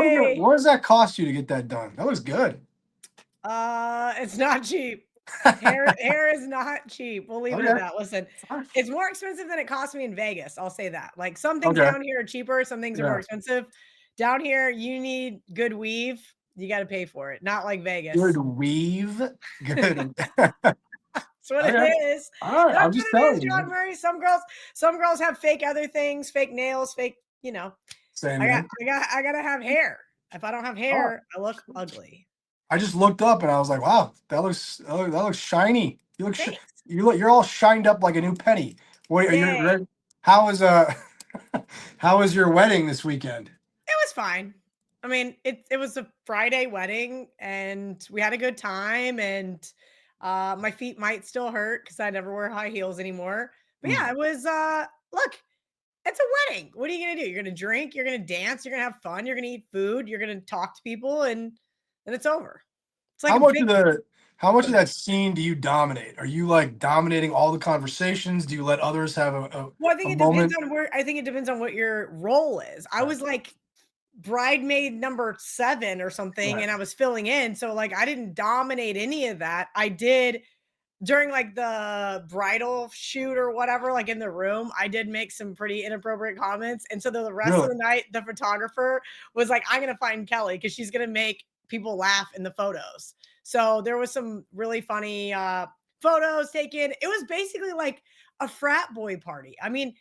Hey. What does that cost you to get that done? That was good. It's not cheap. Hair is not cheap. We'll leave it at Okay. that. Listen, it's more expensive than it cost me in Vegas. I'll say that. Like some things Okay. down here are cheaper, some things are more Yeah. expensive. Down here, you need good weave. You got to pay for it. Not like Vegas. Good weave. Good. That's what Okay. it is. All right. That's I'm just what it is, telling John you. Murray. Some girls have fake other things, fake nails, fake, Same I thing. gotta have hair. If I don't have All right. hair, I look ugly. I just looked up and I was like, wow, that looks shiny. You look Thanks. you're all shined up like a new penny. What are you Yay. ready? How was how was your wedding this weekend? It was fine. I mean, it was a Friday wedding and we had a good time and my feet might still hurt because I never wear high heels anymore. But yeah, it was look, it's a wedding. What are you gonna do? You're gonna drink, you're gonna dance, you're gonna have fun, you're gonna eat food, you're gonna talk to people, and then it's over. It's like How a much big of that scene do you dominate? Are you like dominating all the conversations? Do you let others have well, I a think it depends moment? on where I think it depends on what your role is. I Right. was like bridemaid number 7 or something, Right. and I was filling in. So like I didn't dominate any of that. I did during like the bridal shoot or whatever, like in the room, I did make some pretty inappropriate comments. And so the rest of Really? the night, the photographer was like, I'm gonna find Kelly because she's gonna make people laugh in the photos. So there was some really funny photos taken. It was basically like a frat boy party. I mean,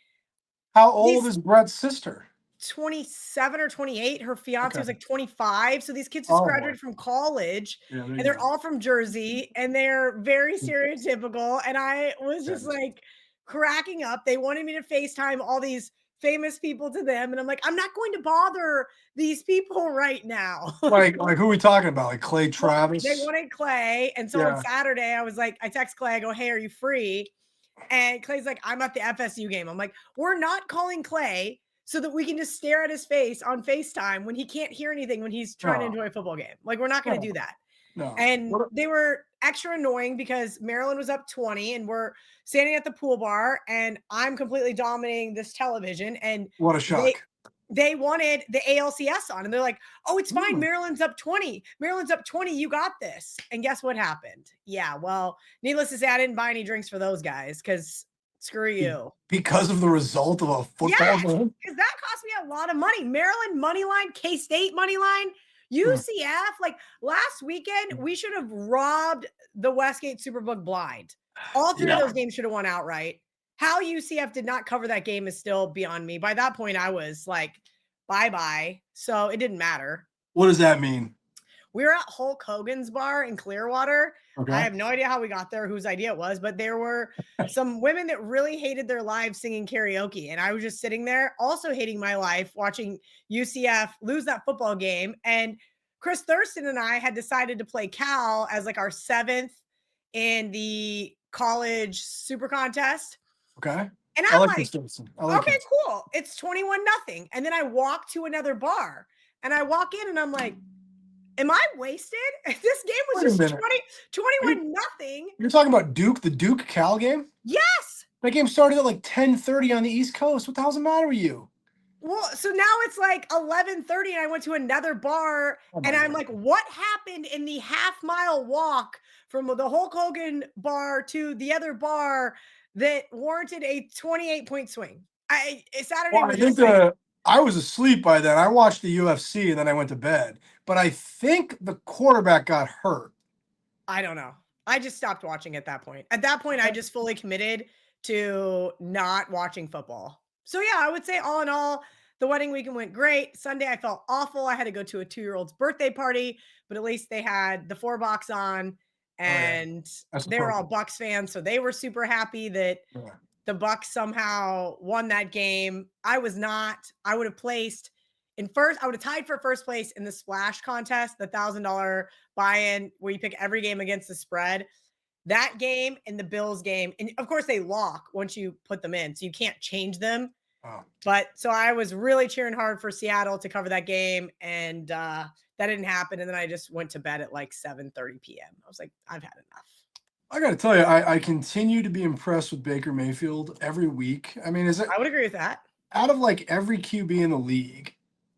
How old these is Brett's sister? 27 or 28. Her fiance Okay. was like 25. So these kids just Oh boy. graduated from college Yeah, there and you they're go. all from Jersey and they're very Hmm. stereotypical. And I was just Goodness. like cracking up. They wanted me to FaceTime all these famous people to them. And I'm like, I'm not going to bother these people right now. Like who are we talking about? Like Clay Well, they Travis? wanted Clay. And so on Yeah. Saturday, I was like, I text Clay, I go, hey, are you free? And Clay's like, I'm at the FSU game. I'm like, we're not calling Clay so that we can just stare at his face on FaceTime when he can't hear anything when he's trying to No. enjoy a football game. Like, we're not going to No. do that. No. And they were extra annoying because Maryland was up 20 and we're standing at the pool bar and I'm completely dominating this television. And What a they shock. they wanted the ALCS on and they're like, oh, it's fine. Hmm. Maryland's up 20. Maryland's up 20. You got this. And guess what happened? Yeah, well, needless to say, I didn't buy any drinks for those guys because screw you. Because of the result of a football Yes, game? because that cost me a lot of money. Maryland money line, K-State money line, UCF. Like last weekend, we should have robbed the Westgate SuperBook blind. All 3 of those games should have won outright. How UCF did not cover that game is still beyond me. By that point, I was like, bye-bye. So it didn't matter. What does that mean? We were at Hulk Hogan's bar in Clearwater. Okay. I have no idea how we got there, whose idea it was, but there were some women that really hated their lives singing karaoke. And I was just sitting there also hating my life watching UCF lose that football game. And Chris Thurston and I had decided to play Cal as like our 7th in the college super contest. Okay. And I I'm like like, this. I like okay, this. cool. It's 21-0. And then I walk to another bar and I walk in and I'm like, am I wasted? This game was Wait a just minute. 21-0. You're talking about the Duke Cal game? Yes. That game started at like 10:30 on the East Coast. What the hell's the matter with you? Well, so now it's like 11:30 and I went to another bar and I'm like, what happened in the half-mile walk from the Hulk Hogan bar to the other bar that warranted a 28-point swing? Saturday Well, was I think just like, I was asleep by then. I watched the UFC and then I went to bed. But I think the quarterback got hurt. I don't know. I just stopped watching at that point. At that point, I just fully committed to not watching football. So yeah, I would say all in all, the wedding weekend went great. Sunday, I felt awful. I had to go to a 2-year-old's birthday party, but at least they had the 4 box on and they were all Bucks fans. So they were super happy that the Bucks somehow won that game. I was not. I would have placed in first. I would have tied for first place in the splash contest, the $1,000 buy-in where you pick every game against the spread. That game and the Bills game, and of course they lock once you put them in, so you can't change them. Oh. But so I was really cheering hard for Seattle to cover that game, and that didn't happen. And then I just went to bed at like 7:30 p.m. I was like, I've had enough. I got to tell you, I continue to be impressed with Baker Mayfield every week. I mean, I would agree with that. Out of like every QB in the league,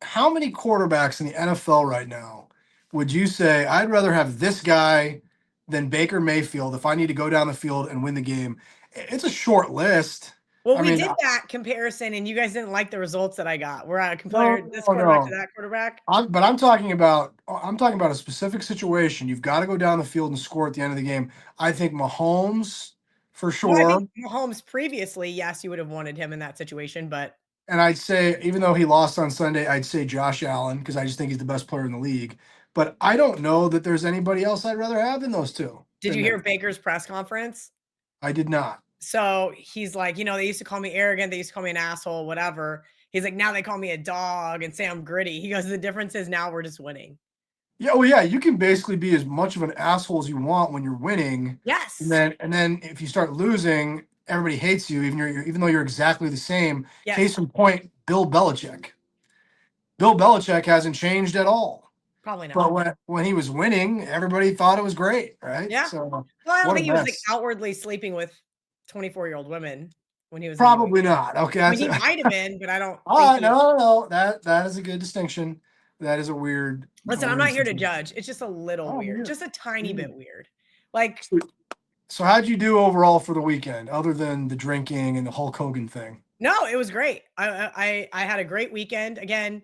how many quarterbacks in the NFL right now would you say I'd rather have this guy than Baker Mayfield if I need to go down the field and win the game? It's a short list. Well, I we mean, did that comparison, and you guys didn't like the results that I got. Where I compared this no, quarterback to no. that quarterback. But I'm talking about a specific situation. You've got to go down the field and score at the end of the game. I think Mahomes for Well, I sure. think Mahomes previously, yes, you would have wanted him in that situation, but And I'd say, even though he lost on Sunday, I'd say Josh Allen because I just think he's the best player in the league. But I don't know that there's anybody else I'd rather have than those two. did you hear Baker's press conference? I did not. So he's like, they used to call me arrogant. They used to call me an asshole, whatever. He's like, now they call me a dog and say I'm gritty. He goes, the difference is now we're just winning. Yeah, well, yeah, you can basically be as much of an asshole as you want when you're winning. Yes. And then if you start losing, everybody hates you, even though you're exactly the same. Yes. Case in point, Bill Belichick. Bill Belichick hasn't changed at all. Probably not. But when he was winning, everybody thought it was great, right? Yeah. So, well, I don't what a think he was like mess. outwardly sleeping with 24-year-old women when he was Probably not. Okay, I mean, he might have been, but I don't Oh, think no. That is a good distinction. That is a weird. Listen, I'm not here to judge. It's just a little Oh, weird, yeah. just a tiny bit weird. Like, So how'd you do overall for the weekend, other than the drinking and the Hulk Hogan thing? no, it was great. I had a great weekend. Again,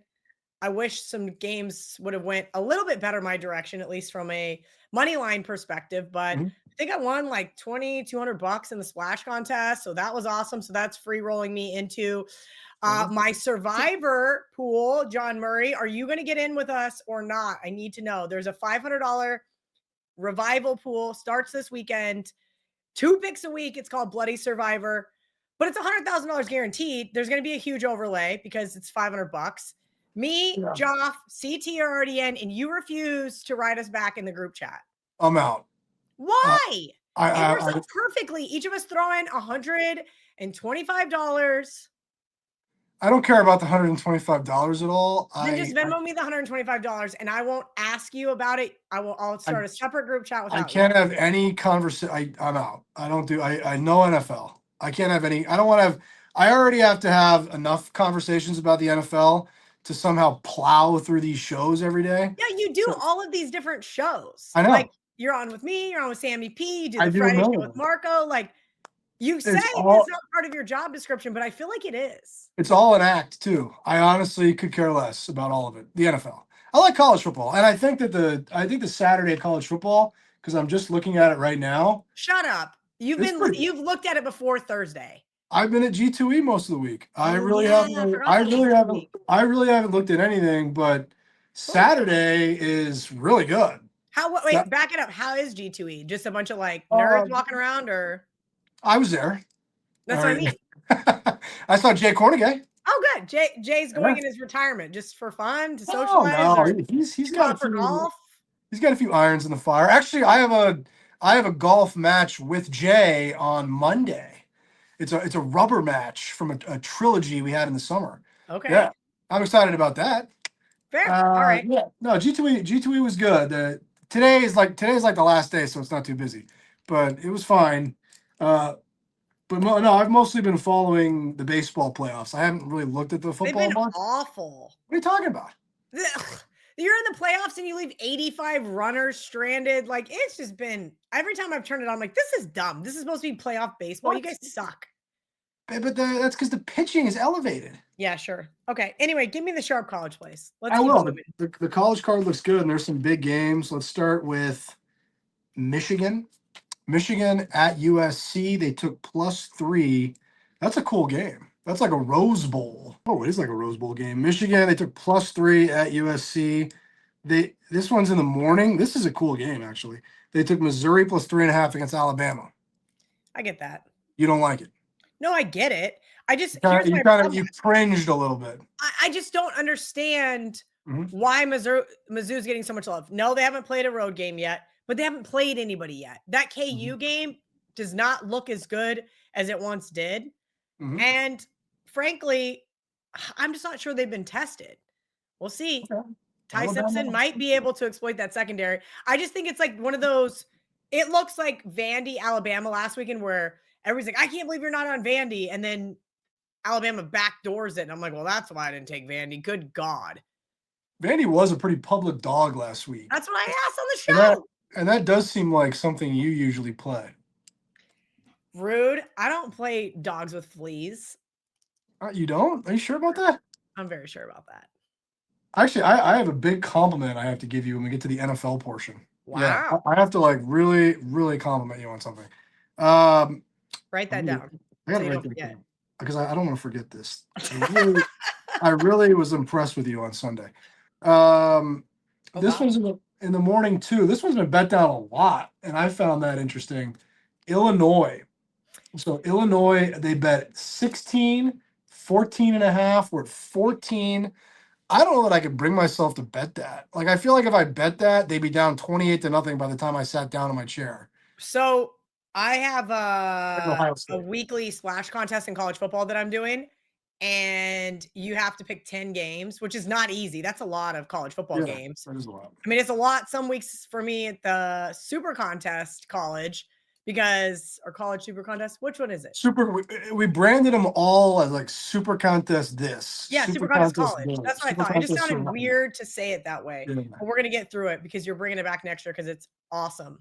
I wish some games would have went a little bit better my direction, at least from a money line perspective. But Mhm. I think I won like $2,200 in the splash contest, so that was awesome. So that's free rolling me into my survivor pool. John Murray, are you going to get in with us or not? I need to know. There's a $500 revival pool, starts this weekend. 2 picks a week. It's called Bloody Survivor, but it's $100,000 guaranteed. There's going to be a huge overlay because it's $500. Me, Yeah. Joff, CT are already in, and you refuse to write us back in the group chat. I'm out. Why? It works I out perfectly. Each of us throw in $125. I don't care about the $125 at all. Then just Venmo me the $125 and I won't ask you about it. I'll start a separate group chat without I can't have any conversation. I'm out. I don't do I know NFL. I can't have any. I don't want to have. I already have to have enough conversations about the NFL to somehow plow through these shows every day. Yeah, you do all of these different shows. I know. Like you're on with me, you're on with Sammy P, you do I the do Friday know show with Marco. Like you say It's it's all- not part of your job description, but I feel like it is. It's all an act too. I honestly could care less about all of it. The NFL. I like college football, and I think the Saturday college football, because I'm just looking at it right now. Shut up. You've looked at it before Thursday. I've been at G2E most of the week. I really yeah, haven't. forgot I that was really this haven't. week. I really haven't looked at anything. But Saturday is really good. Wait, back it up. How is G2E? Just a bunch of like nerds walking around, or I was there. that's what I mean. I saw Jay Cornegay. Oh, good. Jay's going in his retirement just for fun to Oh, socialize. no, he's got for golf. He's got a few irons in the fire. Actually, I have a golf match with Jay on Monday. It's a rubber match from a trilogy we had in the summer. Okay. Yeah, I'm excited about that. Fair. All right. Yeah. No, G2E was good. Today is like the last day, so it's not too busy. But it was fine. But no, I've mostly been following the baseball playoffs. I haven't really looked at the football They've been much. awful. What are you talking about? You're in the playoffs and you leave 85 runners stranded. Like it's just been every time I've turned it on, I'm like, this is dumb. This is supposed to be playoff baseball. You guys suck. But that's because the pitching is elevated. Yeah, sure. Okay. Anyway, give me the sharp college plays. I will. The college card looks good, and there's some big games. Let's start with Michigan. Michigan at USC. They took +3. That's a cool game. That's like a Rose Bowl. Oh, it is like a Rose Bowl game. Michigan, they took +3 at USC. This one's in the morning. This is a cool game, actually. They took Missouri +3.5 against Alabama. I get that. You don't like it? No, I get it. I just you cringed a little bit. I just don't understand why Mizzou's getting so much love. No, they haven't played a road game yet, but they haven't played anybody yet. That KU game does not look as good as it once did. And frankly, I'm just not sure they've been tested. We'll see. Okay. Ty Simpson might be able to exploit that secondary. I just think it's like one of those, it looks like Vandy, Alabama last weekend where everybody's like, I can't believe you're not on Vandy. And then Alabama backdoors it. And I'm like, well, that's why I didn't take Vandy. Good God. Vandy was a pretty public dog last week. That's what I asked on the And show. that does seem like something you usually play. Rude. I don't play dogs with fleas. You don't? Are you sure about that? I'm very sure about that. Actually, I have a big compliment I have to give you when we get to the NFL portion. Yeah, Wow. I have to like really, really compliment you on something. Write that down. I gotta so you write don't that forget. down because I don't want to forget this. I really was impressed with you on Sunday. This one's in the morning too. This one's been bet down a lot, and I found that interesting. Illinois. So Illinois, they bet 16, 14 and a half. We're at 14. I don't know that I could bring myself to bet that. Like, I feel like if I bet that, they'd be down 28-0 by the time I sat down in my chair. So I have Ohio a State. weekly splash contest in college football that I'm doing, and you have to pick 10 games, which is not easy. That's a lot of college football games. That is a lot. I mean, it's a lot some weeks for me at the super contest college or college super contest. Which one is it? We branded them all as like super contest this. Yeah, super contest college. This, That's what I thought. It just sounded weird to say it that way. But we're going to get through it because you're bringing it back next year because it's awesome.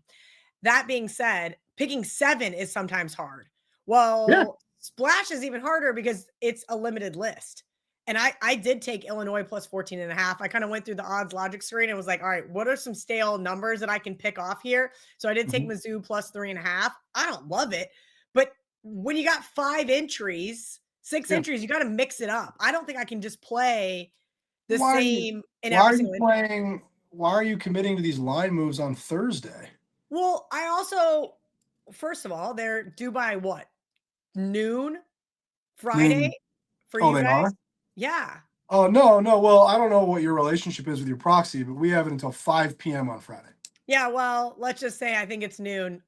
That being said, picking 7 is sometimes hard. Well, Splash is even harder because it's a limited list. And I did take Illinois plus 14 and a half. I kind of went through the odds logic screen and was like, all right, what are some stale numbers that I can pick off here? So I did take Mizzou plus 3.5. I don't love it, but when you got 5 entries, 6 entries, you got to mix it up. I don't think I can just play the same in every single entry. Why are you committing to these line moves on Thursday? Well, I also, first of all, they're due by what? Noon Friday for you they guys? are? Yeah. Oh, no. Well, I don't know what your relationship is with your proxy, but we have it until 5 p.m. on Friday. Yeah, well, let's just say I think it's noon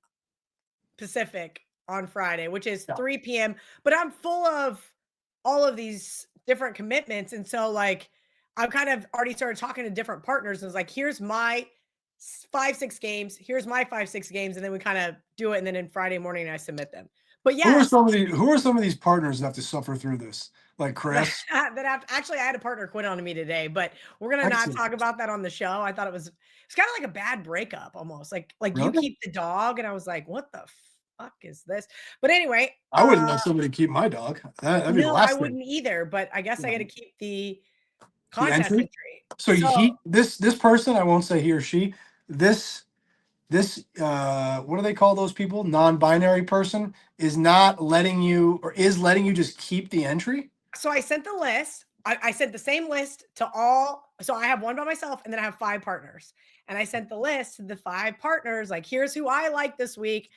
Pacific on Friday, which is 3 p.m. But I'm full of all of these different commitments. And so, like, I've kind of already started talking to different partners. And it's like, here's my 5-6 games. Here's my 5-6 games. And then we kind of do it. And then in Friday morning, I submit them. But yeah, who are some of these partners that have to suffer through this? Like Chris? Actually, I had a partner quit on me today, but we're gonna not talk about that on the show. I thought it's kind of like a bad breakup almost. Like really? You keep the dog, and I was like, what the fuck is this? But anyway, I wouldn't let somebody keep my dog. That'd be the last I wouldn't either. But I guess I got to keep the contest entry. So this person, I won't say he or she. This what do they call those people? Non-binary person is letting you just keep the entry. So I sent the list. I sent the same list to all. So I have one by myself and then I have 5 partners. And I sent the list to the 5 partners. Like, here's who I like this week.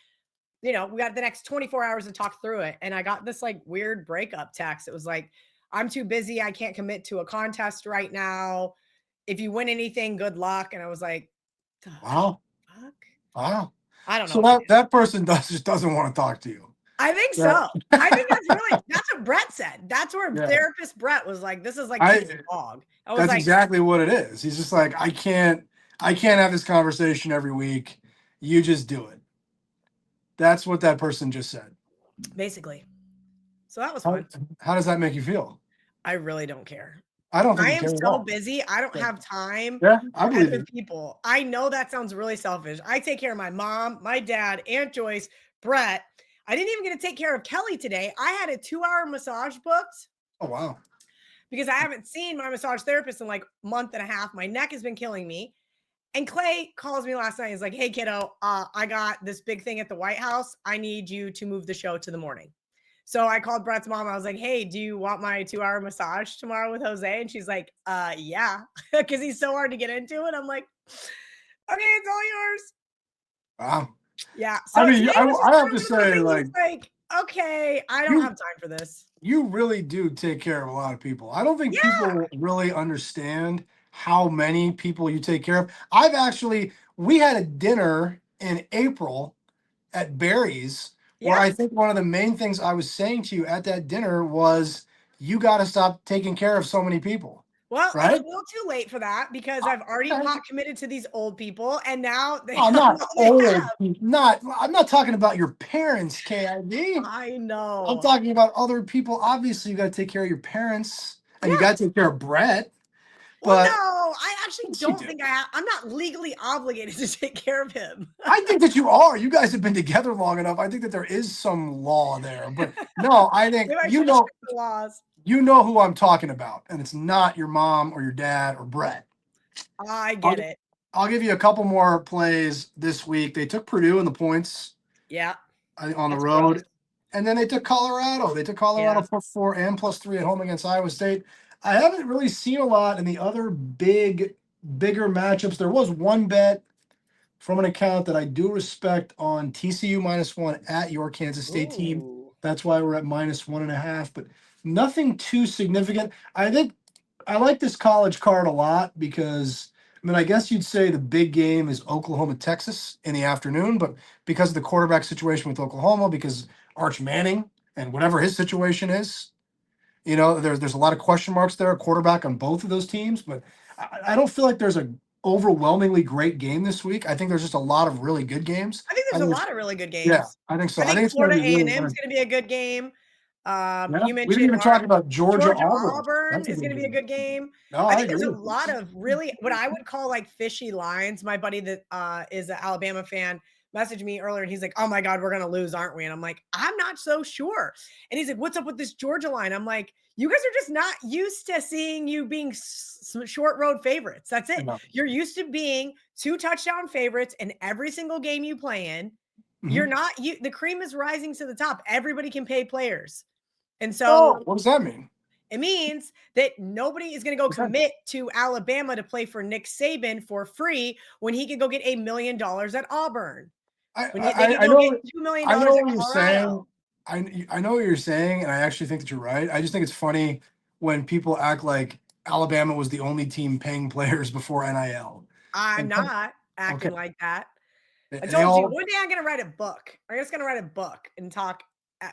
You know, we got the next 24 hours to talk through it. And I got this like weird breakup text. It was like, I'm too busy. I can't commit to a contest right now. If you win anything, good luck. And I was like, wow. Fuck? Wow. I don't know. So that person just doesn't want to talk to you. I think so. I think that's what Brett said. That's where therapist Brett was like, this is like a dog. That's exactly what it is. He's just like, I can't have this conversation every week. You just do it. That's what that person just said. Basically. So that was fun. How does that make you feel? I really don't care. I don't think I am so busy. I don't have time. Yeah, I believe it. People. I know that sounds really selfish. I take care of my mom, my dad, Aunt Joyce, Brett. I didn't even get to take care of Kelly today. I had a 2-hour massage booked. Oh, wow. Because I haven't seen my massage therapist in like a month and a half. My neck has been killing me. And Clay calls me last night. He's like, hey, kiddo, I got this big thing at the White House. I need you to move the show to the morning. So I called Brett's mom. I was like, hey, do you want my 2-hour massage tomorrow with Jose? And she's like, yeah, because he's so hard to get into it. I'm like, okay, it's all yours. Wow. Yeah. So I mean, I have to say, like, okay, I don't have time for this. You really do take care of a lot of people. I don't think people really understand how many people you take care of. We had a dinner in April at Barry's where I think one of the main things I was saying to you at that dinner was you got to stop taking care of so many people. Well, it's a little too late for that because I've already not committed to these old people, and now they. I'm not old. I'm not talking about your parents, KID. I know. I'm talking about other people. Obviously, you got to take care of your parents, and you got to take care of Brett. Well, But no, I actually yes, you don't do. think I'm not legally obligated to take care of him. I think that you are. You guys have been together long enough. I think that there is some law there. But no, I think Maybe I should check the laws. you know who I'm talking about, and it's not your mom or your dad or Brett. I I'll, get it. I'll give you a couple more plays this week. They took Purdue in the points Yeah, on the that's gross. road, and then they took Colorado. They took Colorado Yeah. for 4 and +3 at home against Iowa State. I haven't really seen a lot in the other bigger matchups. There was one bet from an account that I do respect on TCU -1 at your Kansas State team. Ooh. That's why we're at -1.5, but nothing too significant. I think I like this college card a lot because I mean, I guess you'd say the big game is Oklahoma, Texas in the afternoon, but because of the quarterback situation with Oklahoma, because Arch Manning and whatever his situation is, there's a lot of question marks there, quarterback on both of those teams, but I don't feel like there's a overwhelmingly great game this week. I think there's just a lot of really good games. I think there's a lot of really good Yeah, games. I think so. I I think think it's going Florida to be really A&M is fun. going to be a good game. Yeah, You we didn't mentioned even talk about Georgia Georgia Auburn. Auburn That's a is good going to be a game. good game. No, I I think there's a agree. lot of really what I would call like fishy lines. My buddy that is an Alabama fan messaged me earlier and he's like, "Oh my God, we're going to lose, aren't we?" And I'm like, "I'm not so sure." And he's like, "What's up with this Georgia line?" I'm like, "You guys are just not used to seeing you being short road favorites. That's it. No. You're used to being 2 touchdown favorites in every single game you play in. You're Mhm. not the cream is rising to the top. Everybody can pay players." And Oh, so what does that mean? it means that nobody is going to go What's that? commit to Alabama to play for Nick Saban for free when he could go get $1 million at Auburn. When they could I go get know $2 million I know at what you're saying. Colorado. I know what you're saying, and I actually think that you're right. I just think it's funny when people act like Alabama was the only team paying players before NIL. I'm And not okay, acting like that. I they told you all. one day I'm going to write a book. I'm just going to write a book and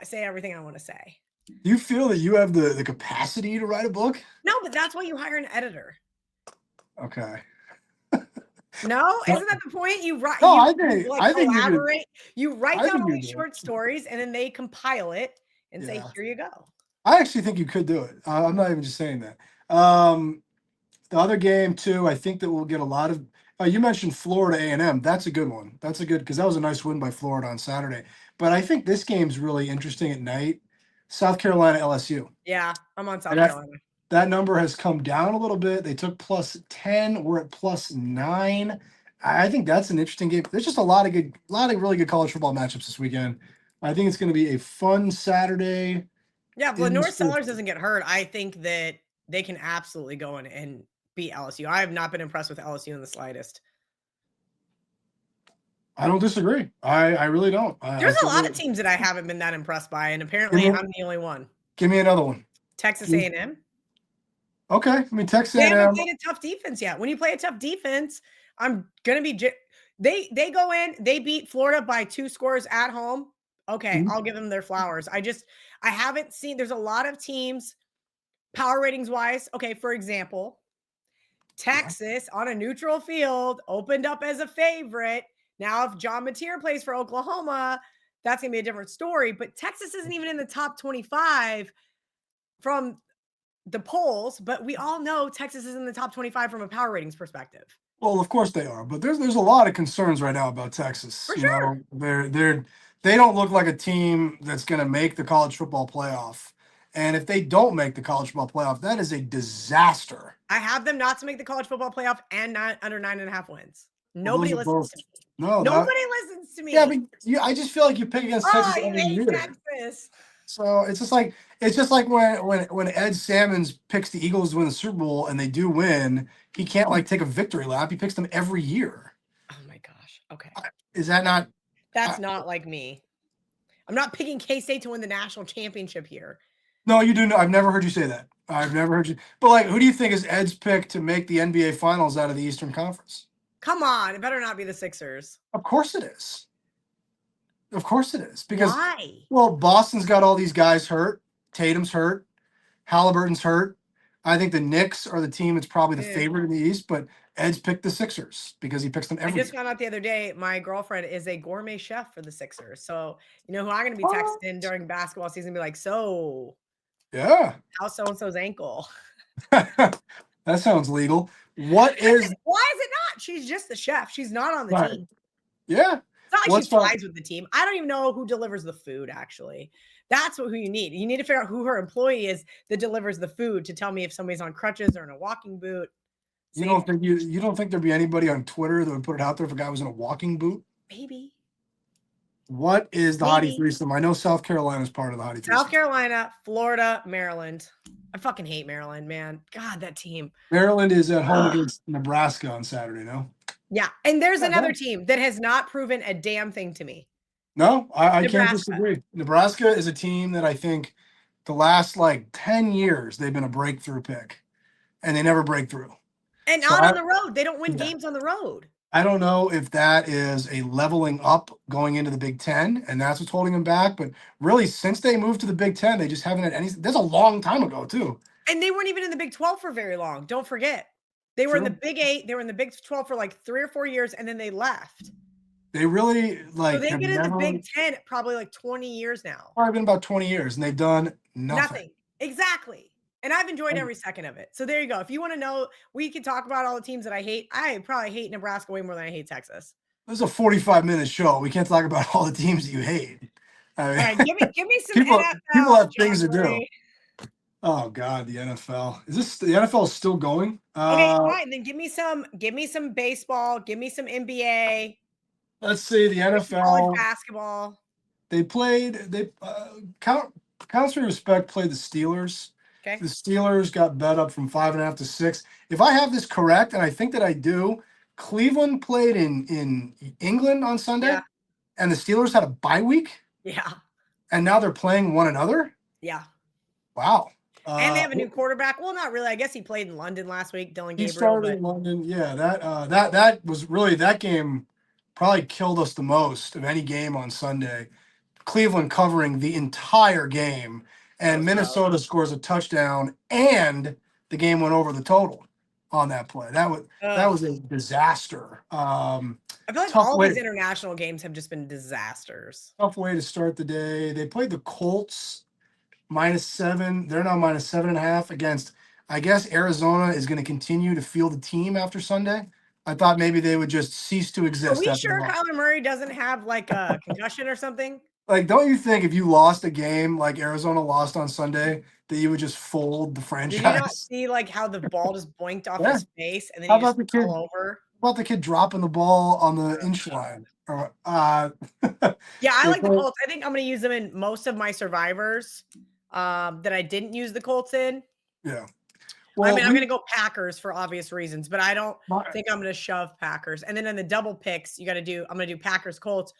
say everything I want to say. Do you feel that you have the capacity to write a book? No, but that's why you hire an editor. Okay. No, No, isn't that the point? You write, no, you like I think you could. collaborate. You write I down think all you these do. short stories, and then they compile it and say, Yeah, "Here you go." I actually think you could do it. I'm not even just saying that. The other game too, I think that we'll get a lot of. You mentioned Florida A&M. That's a good one. That's a good because that was a nice win by Florida on Saturday. But I think this game's really interesting at night. South Carolina LSU. Yeah, I'm on South And Carolina. that number has come down a little bit. They took +10. We're at +9. I think that's an interesting game. There's just a lot of really good college football matchups this weekend. I think it's going to be a fun Saturday. Yeah, if in the Lenore sport. Sellers doesn't get hurt, I think that they can absolutely go in and beat LSU. I have not been impressed with LSU in the slightest. I don't disagree. I really don't. There's a lot of teams that I haven't been that impressed by, and apparently I'm the only one. Give me another one. Texas A&M. Okay, I mean Texas They haven't A&M. played a tough defense yet. When you play a tough defense, I'm gonna be. They go in. They beat Florida by 2 scores at home. Okay, Mhm. I'll give them their flowers. I haven't seen. There's a lot of teams, power ratings wise. Okay, for example, Texas on a neutral field opened up as a favorite. Now, if John Mateer plays for Oklahoma, that's gonna be a different story. But Texas isn't even in the top 25 from the polls, but we all know Texas is in the top 25 from a power ratings perspective. Well, of course they are, but there's a lot of concerns right now about Texas. For sure. They don't look like a team that's going to make the college football playoff. And if they don't make the college football playoff, that is a disaster. I have them not to make the college football playoff and not under 9.5 wins. Well, those Nobody are listens both. to me. No, Nobody listens to me. yeah, but I just feel like you pick against Texas Oh, you every hate year. Texas. So it's just like when Ed Salmons picks the Eagles to win the Super Bowl and they do win, he can't like take a victory lap. He picks them every year. Oh my gosh. Okay. Is that not? That's not like me. I'm not picking K-State to win the national championship here. No, you do know. I've never heard you say that. I've never heard you. But like, who do you think is Ed's pick to make the NBA Finals out of the Eastern Conference? Come on, it better not be the Sixers. Of course it is. Of course it is. Because Why? well, Boston's got all these guys hurt. Tatum's hurt. Halliburton's hurt. I think the Knicks are the team that's probably the favorite in the East, but Ed's picked the Sixers because he picks them every I just year. found out the other day my girlfriend is a gourmet chef for the Sixers. So, you know who I'm going to be texting during basketball season and be like, so, Yeah. how's so-and-so's ankle? That sounds legal. What is Why is it not? She's just the chef. She's not on the right? team. Yeah. It's not like she What's fun? flies with the team. I don't even know who delivers the food, actually. That's who you need. You need to figure out who her employee is that delivers the food to tell me if somebody's on crutches or in a walking boot. You See? don't think you don't think there'd be anybody on Twitter that would put it out there if a guy was in a walking boot? Maybe. What is the Hottie Maybe. threesome? I know South Carolina is part of the Hottie threesome. South Carolina, Florida, Maryland. I fucking hate Maryland, man. God, that team. Maryland is at home against Nebraska on Saturday, no? Yeah. And there's Yeah, another no. team that has not proven a damn thing to me. No, I can't Nebraska. disagree. Nebraska is a team that I think the last like 10 years they've been a breakthrough pick, and they never break through. And So not on the road. They don't win Yeah. games on the road. I don't know if that is a leveling up going into the Big Ten, and that's what's holding them back. But really, since they moved to the Big Ten, they just haven't had any. That's a long time ago, too. And they weren't even in the Big 12 for very long. Don't forget. They were in the True. Big 8. They were in the Big 12 for like 3 or 4 years, and then they left. They really So like they've have been in the never Big 10 probably like 20 years now. probably been about 20 years, and they've done nothing. Exactly. And I've enjoyed every second of it. So there you go. If you want to know, we can talk about all the teams that I hate. I probably hate Nebraska way more than I hate Texas. This is a 45-minute show. We can't talk about all the teams that you hate. I mean, All right, give me some people NFL. have things to do. Murray. Oh God, the NFL. Is this the NFL is still going? Okay, fine. Then give me some baseball, give me some NBA. Let's see the College NFL. basketball. They played. They counts with respect. Played the Steelers. Okay. The Steelers got bet up from 5.5 to 6. If I have this correct, and I think that I do, Cleveland played in England on Sunday, Yeah. and the Steelers had a bye week, Yeah. and now they're playing one another. Yeah. Wow. And they have a new quarterback. Well, not really. I guess he played in London last week, Dylan Gabriel. He started in London. Yeah, that was really that game probably killed us the most of any game on Sunday. Cleveland covering the entire game, and Minnesota scores a touchdown, and the game went over the total on that play. That was a disaster. I feel like all these international games have just been disasters. Tough way to start the day. They played the Colts -7. They're now -7.5 against. I guess Arizona is going to continue to field the team after Sunday. I thought maybe they would just cease to exist. Are we sure Kyler Murray doesn't have like a concussion or something? Like, don't you think if you lost a game like Arizona lost on Sunday, that you would just fold the franchise? Did you not see like how the ball just boinked off his face and then How he about just the kid? fell over? How about the kid dropping the ball on the inch line? Yeah, I like the Colts. I think I'm going to use them in most of my survivors that I didn't use the Colts in. Yeah. Well, I mean, I'm going to go Packers for obvious reasons, but I don't think I'm going to shove Packers. And then in the double picks, I'm going to do Packers, Colts,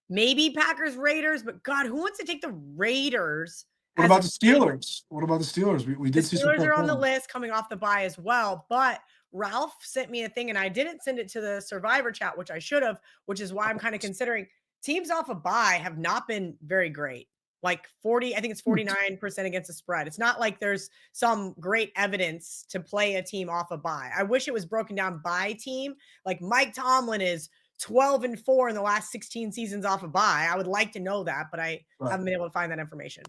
maybe Packers, Raiders, but God, who wants to take the Raiders? What about the Steelers? What about the Steelers? We did see some. The Steelers are on the list coming off the bye as well, but Ralph sent me a thing and I didn't send it to the survivor chat, which I should have, which is why I'm kind of considering teams off a bye have not been very great. Like 40, I think it's 49% against the spread. It's not like there's some great evidence to play a team off a bye. I wish it was broken down by team. Like Mike Tomlin is 12-4 in the last 16 seasons off a bye. I would like to know that, but I haven't been able to find that information.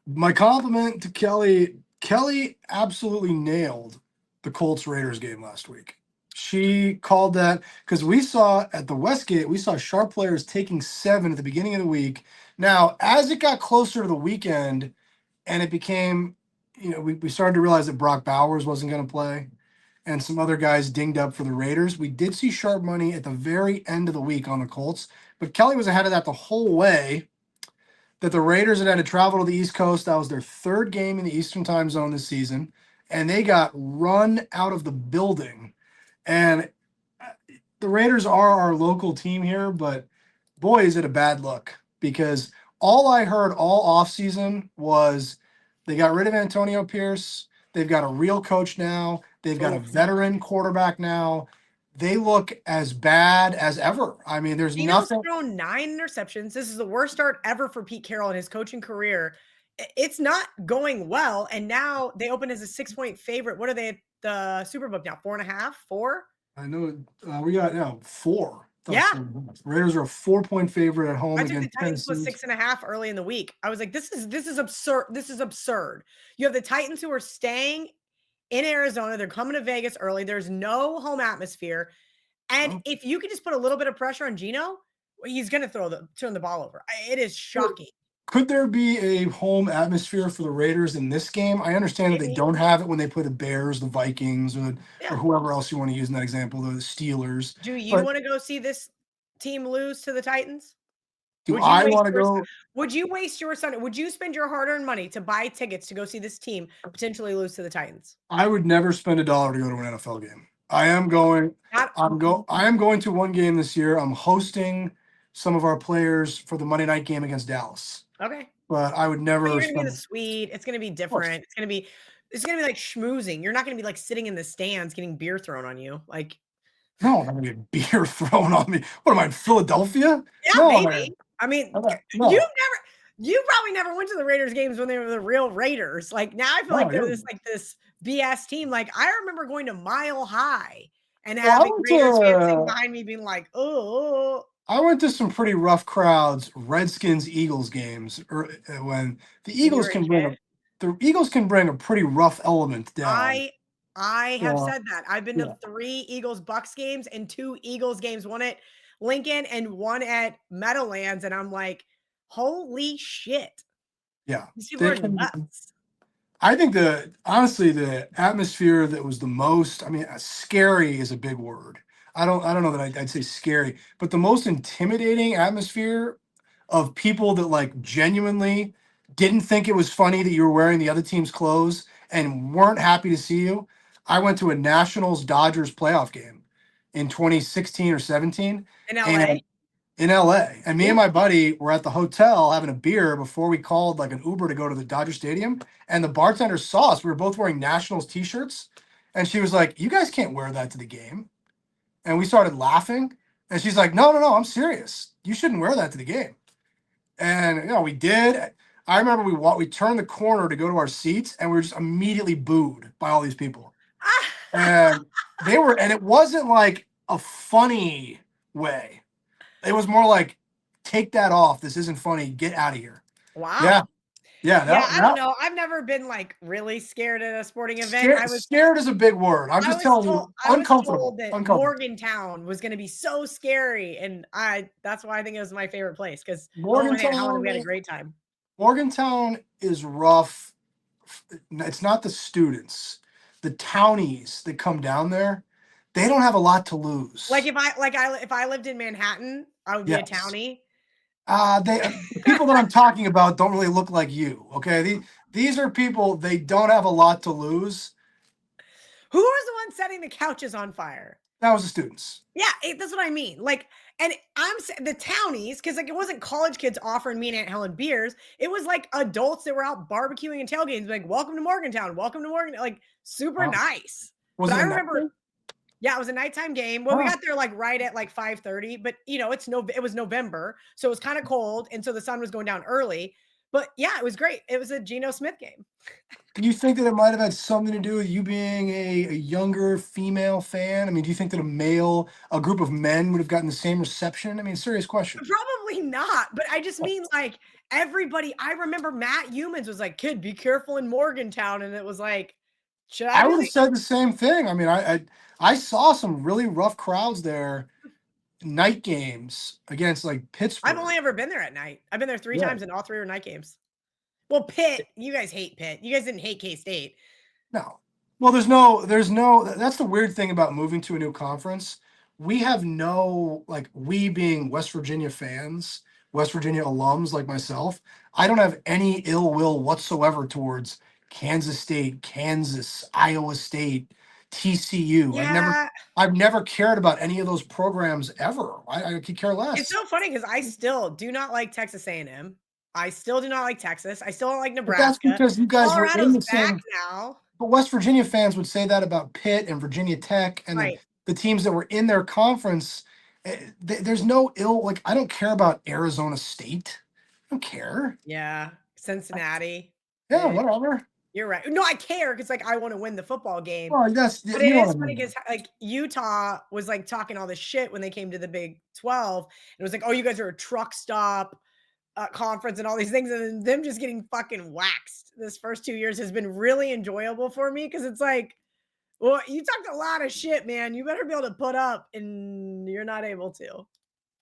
My compliment to Kelly. Kelly absolutely nailed the Colts Raiders game last week. She called that because we saw at the Westgate, we saw sharp players taking 7 at the beginning of the week. Now, as it got closer to the weekend and it became, we started to realize that Brock Bowers wasn't going to play and some other guys dinged up for the Raiders. We did see sharp money at the very end of the week on the Colts, but Kelly was ahead of that the whole way. That the Raiders had to travel to the East Coast. That was their 3rd game in the Eastern time zone this season, and they got run out of the building. And the Raiders are our local team here, but boy, is it a bad look because all I heard all offseason was they got rid of Antonio Pierce. They've got a real coach now. They've got a veteran quarterback now. They look as bad as ever. I mean, there's nothing. Thrown 9 interceptions. This is the worst start ever for Pete Carroll in his coaching career. It's not going well. And now they open as a 6-point favorite. What are they at the Superbook now? 4.5, 4? I know we got now 4. Yeah. Raiders are a 4-point favorite at home. I took the Titans plus 6.5 early in the week. I was like, this is absurd. This is absurd. You have the Titans who are staying in Arizona. They're coming to Vegas early. There's no home atmosphere. And Oh. if you could just put a little bit of pressure on Geno, he's going to turn the ball over. It is shocking. Could there be a home atmosphere for the Raiders in this game? I understand that they Maybe. don't have it when they play the Bears, the Vikings, or Yeah. whoever else you want to use in that example, the Steelers. Do you But want to go see this team lose to the Titans? do Would you I waste want to your go? would you waste your Sunday? Would you spend your hard-earned money to buy tickets to go see this team potentially lose to the Titans? I would never spend $1 to go to an NFL game. I am going. Not I am going to one game this year. I'm hosting some of our players for the Monday night game against Dallas. okay. But I would But never you're gonna be in spend. the suite. It's gonna be Of course. different. It's gonna be like schmoozing. You're not gonna be like sitting in the stands getting beer thrown on you. Like, No, I'm not gonna get beer thrown on me. What am I in Philadelphia? yeah, No, maybe. I mean, no, you probably never went to the Raiders games when they were the real Raiders. Like now I feel like they're no. this BS team. Like I remember going to Mile High and Well, having Raiders fans sitting behind me being like, oh. I went to some pretty rough crowds, Redskins Eagles games, when the When you Eagles were a can kid. bring a pretty rough element down. I have So, said that. I've been yeah, to 3 Eagles Bucks games and 2 Eagles games, one at Lincoln and one at Meadowlands, and I'm like, "Holy shit. yeah. These people They are can. nuts." I think honestly the atmosphere that was the most. I mean, scary is a big word. I don't know that I'd say scary, but the most intimidating atmosphere of people that like genuinely didn't think it was funny that you were wearing the other team's clothes and weren't happy to see you. I went to a Nationals Dodgers playoff game in 2016 or 17 In LA? and in LA. And me and Yeah. my buddy were at the hotel having a beer before we called like an Uber to go to the Dodger Stadium. And the bartender saw us. We were both wearing Nationals t-shirts. And she was like, "You guys can't wear that to the game." And we started laughing. And she's like, "No, no, no, I'm serious. You shouldn't wear that to the game." And we did. I remember we turned the corner to go to our seats, and we were just immediately booed by all these people. And and it wasn't like a funny way. It was more like, "Take that off. This isn't funny. Get out of here." Yeah, Wow. yeah. Yeah, I don't That know. I've never been, like, really scared at a sporting event. scared is a big word. I'm just telling you, I was told uncomfortable. that Uncomfortable. Morgantown was gonna be so scary, and that's why I think it was my favorite place because Illinois and Helen, we had a Morgantown. great time. Morgantown is rough. It's not the students, the townies that come down there. They don't have a lot to lose. Like, if I lived in Manhattan, I would be a Yes. townie. The people that I'm talking about don't really look like you. Okay, these are people. They don't have a lot to lose. Who was the one setting the couches on fire? That was the students. Yeah, that's what I mean. Like, and the townies, because like it wasn't college kids offering me and Aunt Helen beers. It was like adults that were out barbecuing and tailgating, like, welcome to Morgantown, welcome to Morgan, like super Wow. nice. Was But it I a night remember, game? yeah, it was a nighttime game. Well, we Wow. got there like right at like 5:30, but it was November, so it was kind of cold, and so the sun was going down early. But yeah, it was great. It was a Geno Smith game. Do you think that it might have had something to do with you being a younger female fan? I mean, do you think that a group of men would have gotten the same reception? I mean, serious question. Probably not, but I just mean like everybody. I remember Matt Humans was like, "Kid, be careful in Morgantown," and it was like, should I I would really? have said the same thing. I mean, I saw some really rough crowds there, night games against like Pittsburgh. I've only ever been there at night. I've been there 3 Yeah. times, and all 3 were night games. Well, Pitt, you guys hate Pitt. You guys didn't hate K-State. No. Well, that's the weird thing about moving to a new conference. We have no, like, we being West Virginia fans, West Virginia alums like myself, I don't have any ill will whatsoever towards Kansas State, Kansas, Iowa State, TCU. Yeah, I've never cared about any of those programs ever. I could care less. it's so funny because I still do not like Texas A&M. I still do not like Texas. I still don't like But that's Nebraska. because you guys were in Colorado's the back same. now. But West Virginia fans would say that about Pitt and Virginia Tech and Right. the teams that were in their conference. There's no ill, like, I don't care about Arizona State. I don't care. Yeah. Cincinnati. Yeah, Eh, whatever. you're right. No, I care because like I want to win the football game. Well, But you it know is what I funny mean. because like Utah was like talking all this shit when they came to the Big 12. It was like, oh, you guys are a truck stop conference and all these things. And then them just getting fucking waxed this first 2 years has been really enjoyable for me because it's like, Well, you talked a lot of shit, man. You better be able to put up, and you're not able to.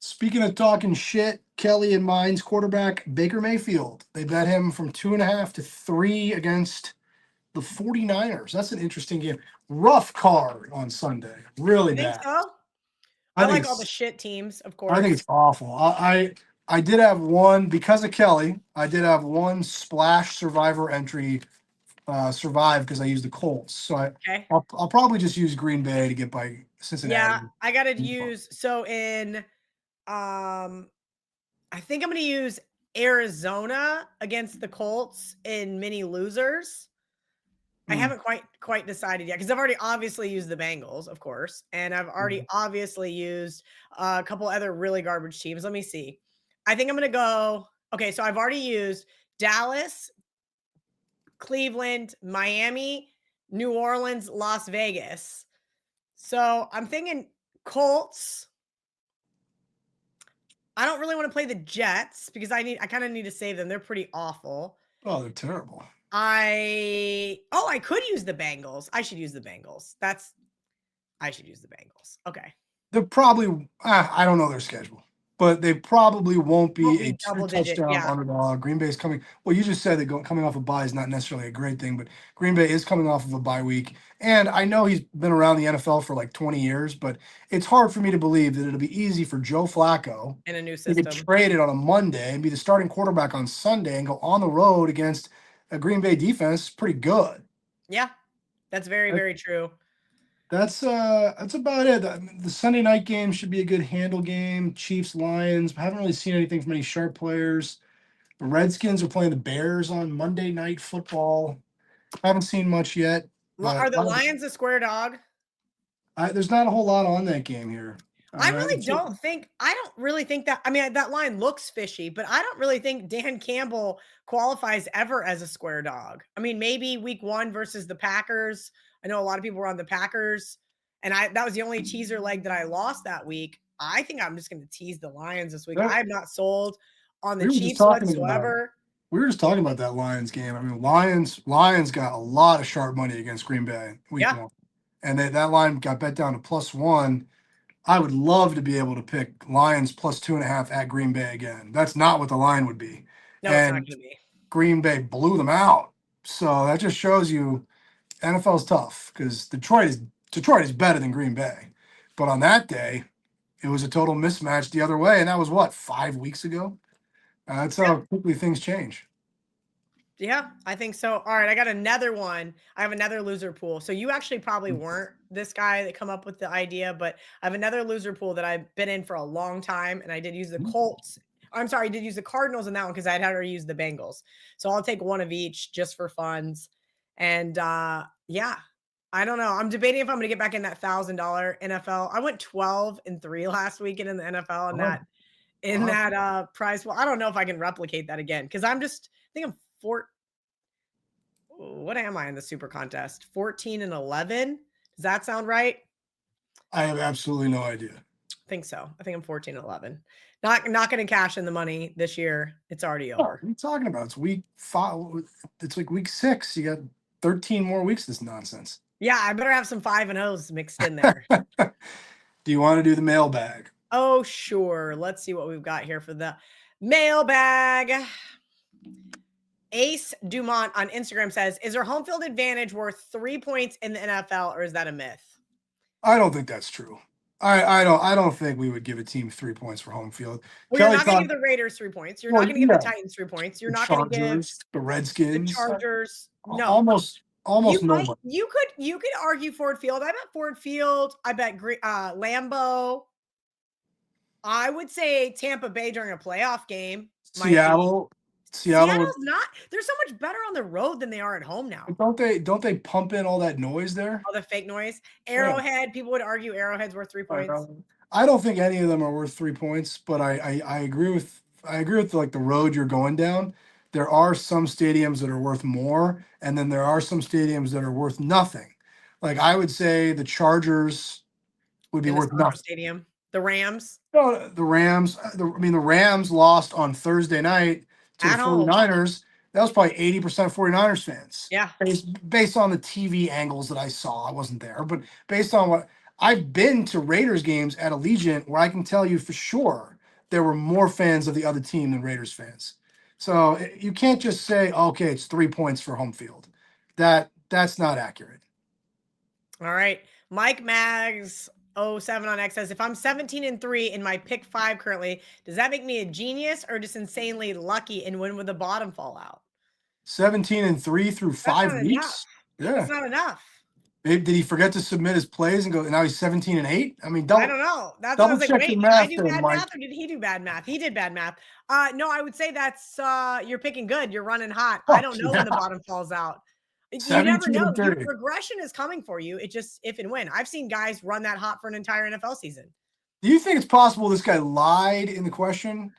Speaking of talking shit, Kelly and mine's quarterback, Baker Mayfield. They bet him from 2.5 to 3 against the 49ers. That's an interesting game. Rough card on Sunday. Really You think bad. so? I I think like all the it's shit teams, of I think course. it's awful. I did have one because of Kelly. I did have one splash survivor entry survive because I used the Colts. So Okay. I'll probably just use Green Bay to get by Yeah, Cincinnati. I gotta use so in I think I'm gonna use Arizona against the Colts in mini losers. I Hmm. haven't quite decided yet because I've already obviously used the Bengals, of course, and I've already obviously used a couple other really garbage teams. Let me see. I think I'm gonna go. Okay, so I've already used Dallas, Cleveland, Miami, New Orleans, Las Vegas. So I'm thinking Colts. I don't really want to play the Jets because I kind of need to save them. They're pretty awful. Oh, they're terrible. I could use the Bengals. I should use the Bengals. I should use the Bengals. Okay. They're probably I don't know their schedule, but they probably won't Won't be a be two double digit. touchdown Yeah. underdog. Green Bay's coming. Well, you just said that coming off a bye is not necessarily a great thing, but Green Bay is coming off of a bye week, and I know he's been around the NFL for like 20 years, but it's hard for me to believe that it'll be easy for Joe Flacco In a new to get system. traded on a Monday and be the starting quarterback on Sunday and go on the road against a Green Bay defense. Pretty good. Yeah. That's very, very true. That's about it. The Sunday night game should be a good handle game. Chiefs, Lions. I haven't really seen anything from any sharp players. The Redskins are playing the Bears on Monday Night Football. I haven't seen much yet, Are but the Lions a square dog? there's not a whole lot on that game here. I really don't think I don't really think that I mean that line looks fishy, but I don't really think Dan Campbell qualifies ever as a square dog. I mean, maybe week 1 versus the Packers. I know a lot of people were on the Packers, and that was the only teaser leg that I lost that week. I think I'm just going to tease the Lions this week. I am not sold on the we were just Chiefs talking about whatsoever. we were just talking about that Lions game. I mean, Lions got a lot of sharp money against Green Bay week Yeah. 1, and that line got bet down to +1. I would love to be able to pick Lions +2.5 at Green Bay again. That's not what the line would be. No, it's not And going to be. Green Bay blew them out. So that just shows you NFL's tough because Detroit is better than Green Bay. But on that day, it was a total mismatch the other way. And that was what, 5 weeks ago? That's how quickly things change. Yeah, I think so. All right, I got another one. I have another loser pool. So you actually probably weren't this guy that come up with the idea, but I have another loser pool that I've been in for a long time, and I did use the Colts. I'm sorry, I did use the Cardinals in that one because I had already used the Bengals. So I'll take one of each just for funds. And yeah, I don't know. I'm debating if I'm going to get back in that $1,000 NFL. I went 12-3 last weekend in the NFL and Oh, that prize. Well, I don't know if I can replicate that again because I think I'm what am I in the super contest? 14-11. Does that sound right? I have absolutely no idea. I think so. I think I'm 14-11. Not going to cash in the money this year. It's already Oh, what over. are you talking about? It's week 5. It's like week 6. You got 13 more weeks of this nonsense. Yeah, I better have some 5-0s mixed in there. Do you want to do the mailbag? Oh, sure. Let's see what we've got here for the mailbag. Ace Dumont on Instagram says, is there home field advantage worth 3 points in the NFL, or is that a myth? I don't think that's true. I don't think we would give a team 3 points for home field. Well, Kelly you're not going to talked, give the Raiders 3 points. You're well, not going to give the yeah, Titans 3 points. You're the not going to give Chargers, the the Redskins, Chargers. No. almost no one. You could argue Ford Field. I bet Ford Field. I bet Lambeau. I would say Tampa Bay during a playoff game might be. Seattle. Seattle's not. They're so much better on the road than they are at home now. Don't they pump in all that noise there? All the fake noise. Yeah. Arrowhead. People would argue Arrowhead's worth 3 points. I don't think any of them are worth 3 points, but I agree with like the road you're going down. There are some stadiums that are worth more, and then there are some stadiums that are worth nothing. Like I would say the Chargers would be In the worth Star nothing. Stadium. The Rams. No, the Rams. The Rams lost on Thursday night to At the home. 49ers. that was probably 80% 49ers fans. Yeah. Based on the TV angles that I saw. I wasn't there, but based on what I've been to Raiders games at Allegiant, where I can tell you for sure there were more fans of the other team than Raiders fans. So you can't just say, okay, it's 3 points for home field. That's not accurate. All right. Mike Mags 07 on X says, if I'm 17-3 in my pick 5 currently, does that make me a genius or just insanely lucky? And when would the bottom fall out? 17-3 through That's 5 not weeks. enough. Yeah. That's not enough. Did he forget to submit his plays and go? Now he's 17-8. I mean, I don't know. That's what I was like. Wait, did I do bad math or did he do bad math? He did bad math. No, I would say that's you're picking good. You're running hot. I don't know when the bottom falls out. You never know. Your progression is coming for you. It just if and when. I've seen guys run that hot for an entire NFL season. Do you think it's possible this guy lied in the question?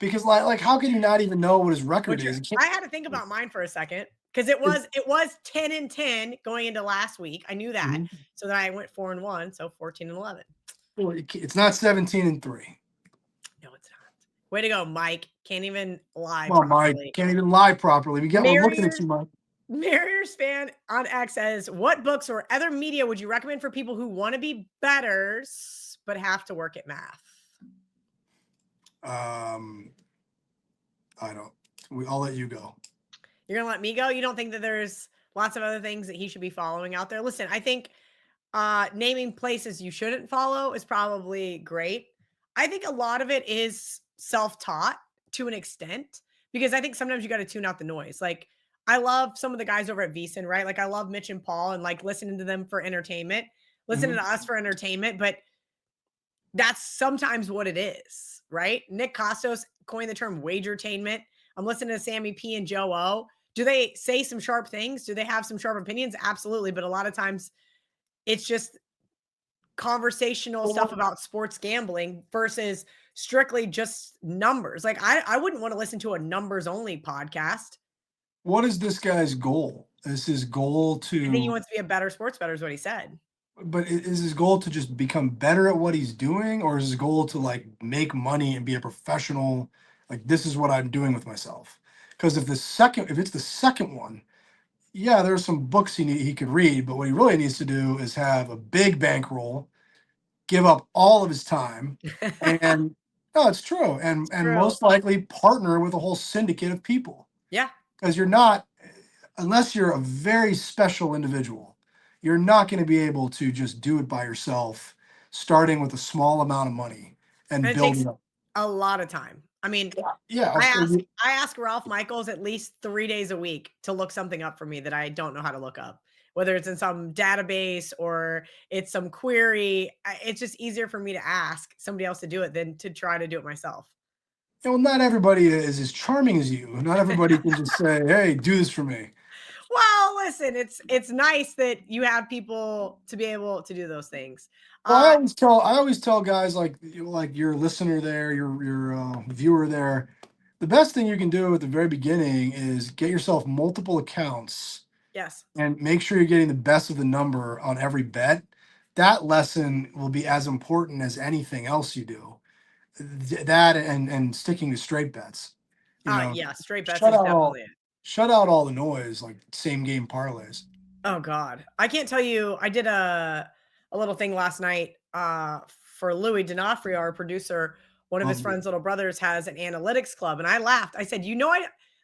Because like how can you not even know what his record is? I had to think about mine for a second because it was 10-10 going into last week. I knew that. So then I went 4-1, so 14-11. Well, it's not 17-3. No, it's not. Way to go, Mike. Can't even lie. Well, Mike can't even lie properly. We're looking at you, Mike. Marriers fan on X says, what books or other media would you recommend for people who want to be bettors but have to work at math? I'll let you go. You're gonna let me go? You don't think that there's lots of other things that he should be following out there? Listen, I think naming places you shouldn't follow is probably great. I think a lot of it is self-taught to an extent because I think sometimes you got to tune out the noise. Like I love some of the guys over at VSiN, right? Like I love Mitch and Paul and like listening to them for entertainment, listening to us for entertainment, but that's sometimes what it is, right? Nick Costos coined the term wagertainment. I'm listening to Sammy P and Joe O. Do they say some sharp things? Do they have some sharp opinions? Absolutely. But a lot of times it's just conversational stuff about sports gambling versus strictly just numbers. Like I wouldn't want to listen to a numbers only podcast. What is this guy's goal? Is his goal to? I think he wants to be a better sports bettor is what he said. But is his goal to just become better at what he's doing, or is his goal to like make money and be a professional? Like this is what I'm doing with myself. Because if it's the second one, yeah, there's some books he could read, but what he really needs to do is have a big bankroll, give up all of his time, and no, it's true, and most likely partner with a whole syndicate of people. Yeah, because you're not, unless you're a very special individual, you're not going to be able to just do it by yourself, starting with a small amount of money and building up. A lot of time. I mean, yeah. I ask Ralph Michaels at least 3 days a week to look something up for me that I don't know how to look up, whether it's in some database or it's some query. It's just easier for me to ask somebody else to do it than to try to do it myself. Well, not everybody is as charming as you. Not everybody can just say, "Hey, do this for me." Well, listen, it's nice that you have people to be able to do those things. Well, I always tell guys like your listener there, your viewer there, the best thing you can do at the very beginning is get yourself multiple accounts. Yes. And make sure you're getting the best of the number on every bet. That lesson will be as important as anything else you do. That and sticking to straight bets. Yeah, straight bets is definitely it. Shut out all the noise, like same game parlays. Oh God. I can't tell you, I did a little thing last night for Louis D'Onofrio, our producer. One of his friend's little brothers has an analytics club. And I laughed. I said,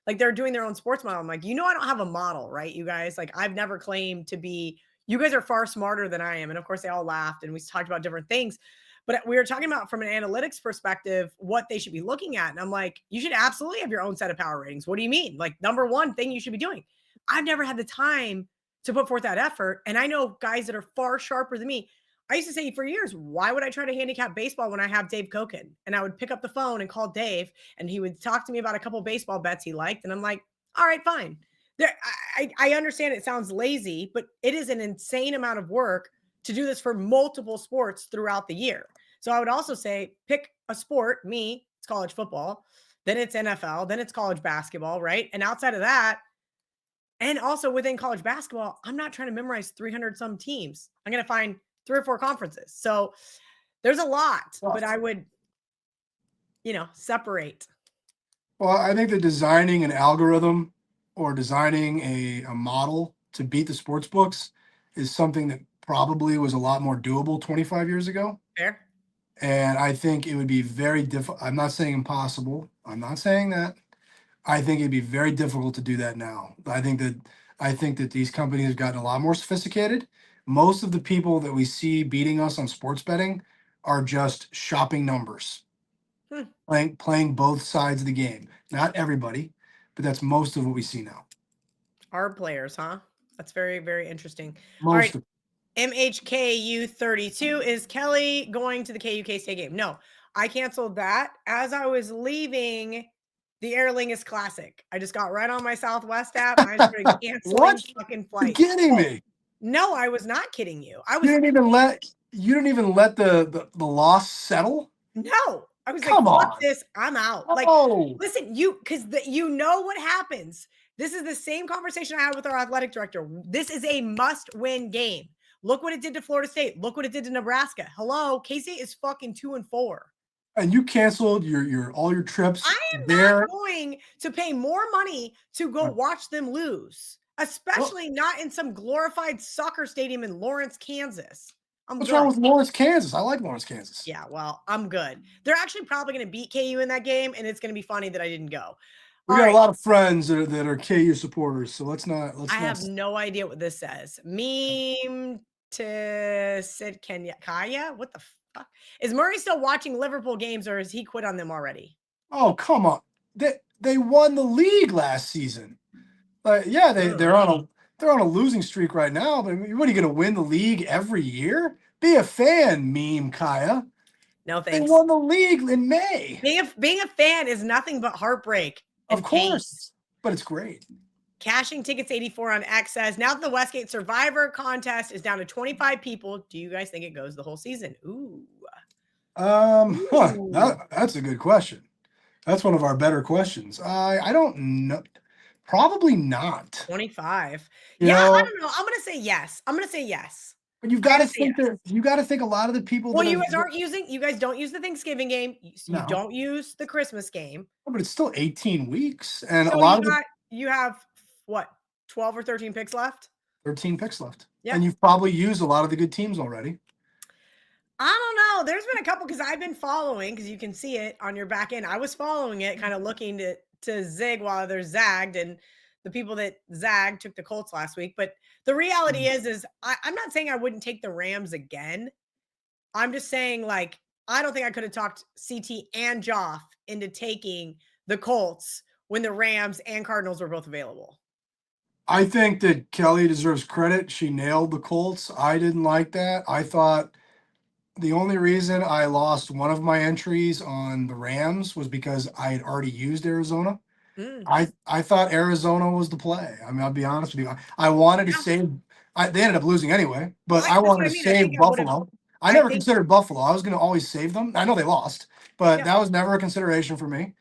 like they're doing their own sports model. I'm like, I don't have a model, right? You guys, like I've never claimed to be, you guys are far smarter than I am. And of course they all laughed and we talked about different things. But we were talking about from an analytics perspective, what they should be looking at. And I'm like, you should absolutely have your own set of power ratings. What do you mean? Like number one thing you should be doing. I've never had the time to put forth that effort. And I know guys that are far sharper than me. I used to say for years, why would I try to handicap baseball when I have Dave Koken? And I would pick up the phone and call Dave and he would talk to me about a couple baseball bets he liked. And I'm like, all right, fine. I understand it sounds lazy, but it is an insane amount of work to do this for multiple sports throughout the year. So I would also say pick a sport. It's college football, then it's NFL, then it's college basketball, right? And outside of that, and also within college basketball, I'm not trying to memorize 300 some teams. I'm going to find 3 or 4 conferences. So there's a lot, but I would, separate. Well, I think that designing an algorithm or designing a model to beat the sports books is something that probably was a lot more doable 25 years ago. Fair. And I think it would be very difficult. I'm not saying impossible. I'm not saying that. I think it'd be very difficult to do that now. I think that these companies have gotten a lot more sophisticated. Most of the people that we see beating us on sports betting are just shopping numbers, Hmm. playing both sides of the game. Not everybody, but that's most of what we see now. Our players, huh? That's very, very interesting. All Most right. of MHKU32, is Kelly going to the KUK State game? No, I canceled that as I was leaving the Aer Lingus Classic. I just got right on my Southwest app and I started canceling What? fucking You're flights. kidding me. No, I was not kidding you. I You was didn't even let the loss settle. no. I was Come like, on. fuck this. I'm out. Like, Oh, listen, because you know what happens. This is the same conversation I had with our athletic director. This is a must-win game. Look what it did to Florida State. Look what it did to Nebraska. Hello, K-State is fucking 2-4. and you canceled your all your trips. I am there. not going to pay more money to go watch them lose, especially not in some glorified soccer stadium in Lawrence, Kansas. What's wrong with Lawrence, Kansas? I like Lawrence, Kansas. Yeah, well, I'm good. They're actually probably going to beat KU in that game, and it's going to be funny that I didn't go. We got a lot of friends that are KU supporters, so let's not. I have no idea what this says. Meme to Sid Kaya? What the fuck? Is Murray still watching Liverpool games, or has he quit on them already? Oh, come on. They won the league last season. Yeah, they're on a losing streak right now, but what are you going to win the league every year? Be a fan, meme Kaya. No thanks. They won the league in May. Being a fan is nothing but heartbreak. Of course, but it's great. Cashing tickets 84 on X says, now that the Westgate Survivor contest is down to 25 people, do you guys think it goes the whole season? Ooh. That's a good question. That's one of our better questions. I don't know. Probably not. 25. I don't know. I'm gonna say yes. But you've got to think you got to think a lot of the people. Well, you guys don't use the Thanksgiving game. You don't use the Christmas game. But it's still 18 weeks, and so you have what, 12 or 13 picks left? 13 picks left. Yeah. And you've probably used a lot of the good teams already. I don't know. There's been a couple because I've been following, because you can see it on your back end. I was following it, kind of looking to zig while others zagged, and the people that zagged took the Colts last week. But the reality is I'm not saying I wouldn't take the Rams again. I'm just saying, like, I don't think I could have talked CT and Joff into taking the Colts when the Rams and Cardinals were both available. I think that Kelly deserves credit. She nailed the Colts. I didn't like that. I thought the only reason I lost one of my entries on the Rams was because I had already used Arizona. I thought Arizona was the play. I mean, I'll be honest with you. I wanted to save. They ended up losing anyway, but I wanted to save Buffalo. I never considered Buffalo. I was going to always save them. I know they lost, but that was never a consideration for me.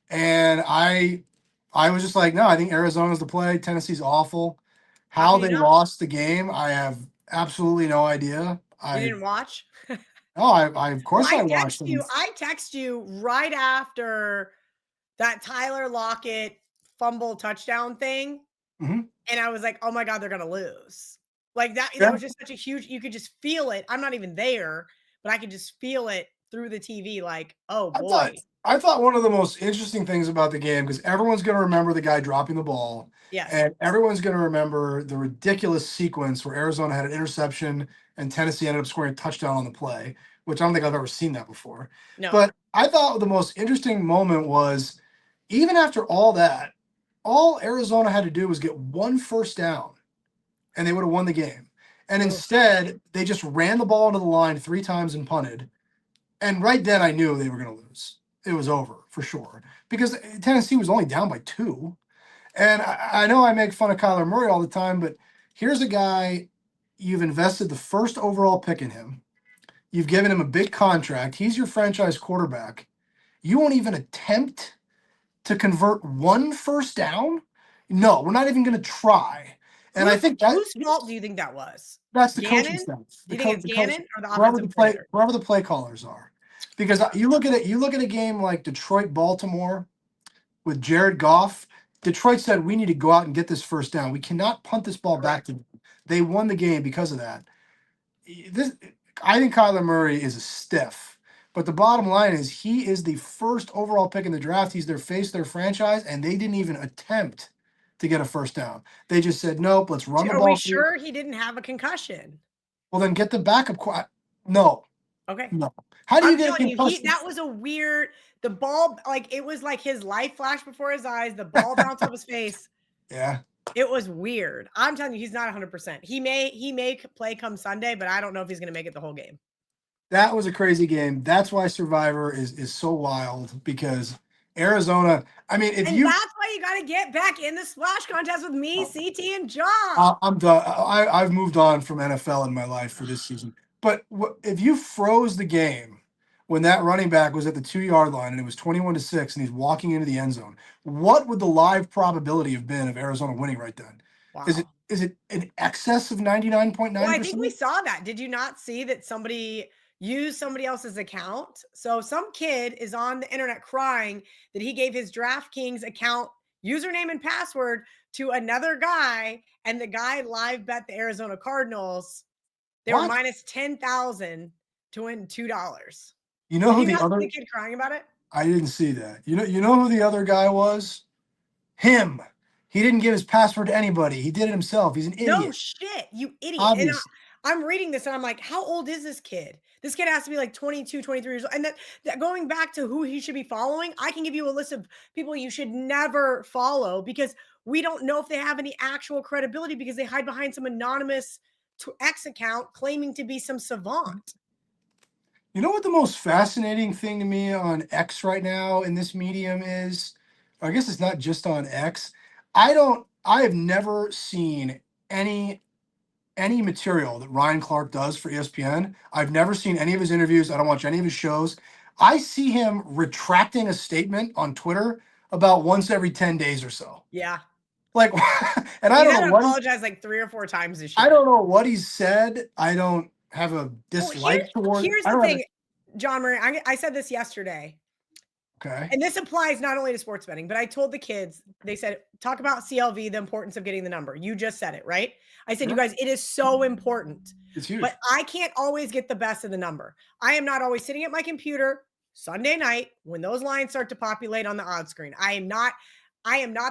And I was just like, no, I think Arizona's the play. Tennessee's awful. How they lost the game, I have absolutely no idea. You didn't watch? No, I of course I watched them. I text you right after that Tyler Lockett fumble touchdown thing. Mm-hmm. And I was like, oh my God, they're going to lose. Like that was just such a huge, you could just feel it. I'm not even there, but I could just feel it through the TV. Like, oh boy. I thought one of the most interesting things about the game, because everyone's going to remember the guy dropping the ball. Yes. And everyone's going to remember the ridiculous sequence where Arizona had an interception and Tennessee ended up scoring a touchdown on the play, which I don't think I've ever seen that before. No. But I thought the most interesting moment was, even after all that, all Arizona had to do was get one first down and they would have won the game. And instead, they just ran the ball into the line 3 times and punted. And right then I knew they were going to lose. It was over for sure, because Tennessee was only down by 2. And I know I make fun of Kyler Murray all the time, but here's a guy, you've invested the first overall pick in him. You've given him a big contract. He's your franchise quarterback. You won't even attempt to convert one first down? No, we're not even going to try. And I think whose fault do you think that was? That's the coaching staff. Do you think it's Gannon or the offensive coordinator? Whoever the play callers are. Because you look at a game like Detroit-Baltimore with Jared Goff, Detroit said, we need to go out and get this first down. We cannot punt this ball back to them. They won the game because of that. I think Kyler Murray is a stiff. But the bottom line is he is the first overall pick in the draft. He's their face, their franchise, and they didn't even attempt to get a first down. They just said, nope, let's run the ball. Are we sure he didn't have a concussion? Well, then get the backup. No. Okay. No. How do you get a concussion? That was a weird, the ball, like it was like his life flashed before his eyes. The ball bounced off his face. Yeah. It was weird. I'm telling you, he's not 100%. He may play come Sunday, but I don't know if he's going to make it the whole game. That was a crazy game. That's why Survivor is so wild, because Arizona, I mean, that's why you got to get back in the splash contest with me, CT, and John. I'm done. I've moved on from NFL in my life for this season. But if you froze the game when that running back was at the 2-yard line and it was 21-6 and he's walking into the end zone, what would the live probability have been of Arizona winning right then? Wow. Is it in excess of 99.9%? Well, I think we saw that. Did you not see that somebody used somebody else's account? So some kid is on the internet crying that he gave his DraftKings account username and password to another guy, and the guy live bet the Arizona Cardinals. They were minus 10,000 to win $2. You know who the other kid crying about it? I didn't see that. You know who the other guy was? Him. He didn't give his password to anybody. He did it himself. He's an idiot. No shit, you idiot. Obviously. And I'm reading this and I'm like, how old is this kid? This kid has to be like 22, 23 years old. And that going back to who he should be following, I can give you a list of people you should never follow, because we don't know if they have any actual credibility, because they hide behind some anonymous X account claiming to be some savant. You know what the most fascinating thing to me on X right now in this medium is? I guess it's not just on X. I have never seen any material that Ryan Clark does for ESPN. I've never seen any of his interviews. I don't watch any of his shows. I see him retracting a statement on Twitter about once every 10 days or so. Yeah. Like, and I don't know what. Apologized like 3 or 4 times this year. I don't know what he's said. I don't have a dislike towards. Here's the thing, John Murray. I said this yesterday. Okay. And this applies not only to sports betting, but I told the kids, they said, talk about CLV, the importance of getting the number. You just said it, right? I said, You guys, it is so important. It's huge. But I can't always get the best of the number. I am not always sitting at my computer Sunday night when those lines start to populate on the odds screen. I am not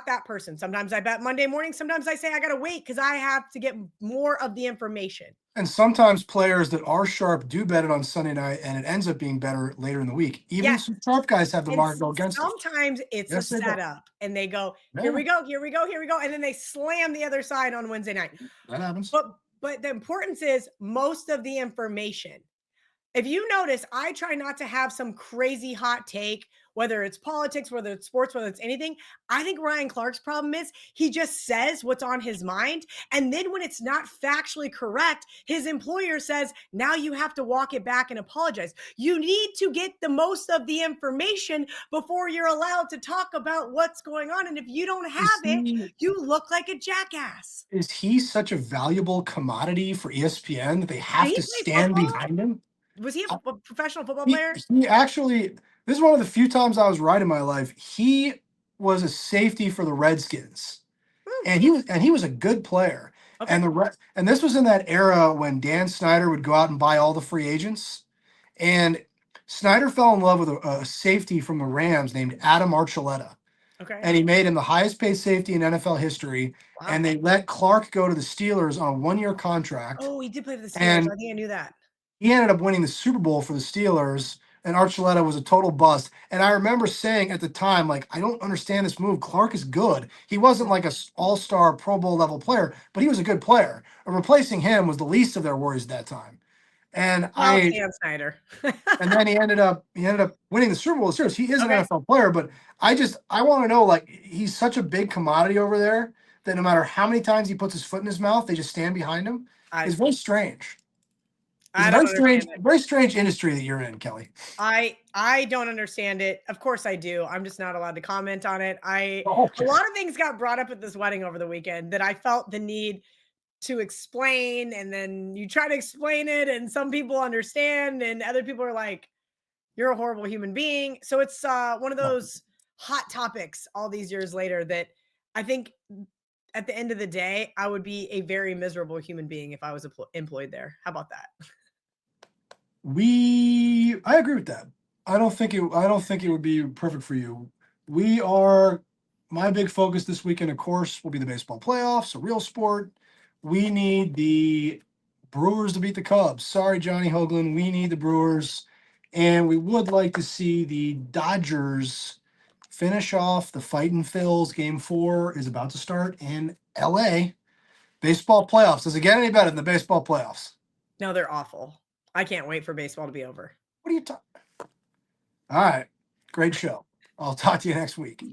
that person. Sometimes I bet Monday morning. Sometimes I say I got to wait because I have to get more of the information. And sometimes players that are sharp do bet it on Sunday night, and it ends up being better later in the week. Even some sharp guys have the market go against them. Sometimes it's a setup, and they go, here we go, and then they slam the other side on Wednesday night. That happens. But the importance is most of the information. If you notice, I try not to have some crazy hot take, whether it's politics, whether it's sports, whether it's anything. I think Ryan Clark's problem is he just says what's on his mind. And then when it's not factually correct, his employer says, now you have to walk it back and apologize. You need to get the most of the information before you're allowed to talk about what's going on. And if you don't have it, you look like a jackass. Is he such a valuable commodity for ESPN that they have to stand behind him? Was he a professional football player? He actually, this is one of the few times I was right in my life. He was a safety for the Redskins, and he was a good player. Okay. And this was in that era when Dan Snyder would go out and buy all the free agents, and Snyder fell in love with a safety from the Rams named Adam Archuleta. Okay. And he made him the highest paid safety in NFL history. Wow. And they let Clark go to the Steelers on a 1-year contract. Oh, he did play for the Steelers. I think I knew that. He ended up winning the Super Bowl for the Steelers, and Archuleta was a total bust. And I remember saying at the time, like, I don't understand this move. Clark is good. He wasn't like an all-star Pro Bowl level player, but he was a good player. And replacing him was the least of their worries at that time. And Dan Snyder. And then he ended up winning the Super Bowl. Seriously, he is an NFL player, but I want to know, like, he's such a big commodity over there that no matter how many times he puts his foot in his mouth, they just stand behind him. It's very strange. It's a very strange industry that you're in, Kelly. I don't understand it. Of course I do. I'm just not allowed to comment on it. A lot of things got brought up at this wedding over the weekend that I felt the need to explain, and then you try to explain it and some people understand and other people are like, you're a horrible human being. So it's one of those hot topics all these years later that I think at the end of the day, I would be a very miserable human being if I was employed there. How about that? I agree with that. I don't think it would be perfect for you. My big focus this weekend, of course, will be the baseball playoffs, a real sport. We need the Brewers to beat the Cubs. Sorry, Johnny Hoagland. We need the Brewers. And we would like to see the Dodgers finish off the Fightin' Phils. Game 4 is about to start in LA. Baseball playoffs. Does it get any better than the baseball playoffs? No, they're awful. I can't wait for baseball to be over. What are you talking? All right. Great show. I'll talk to you next week.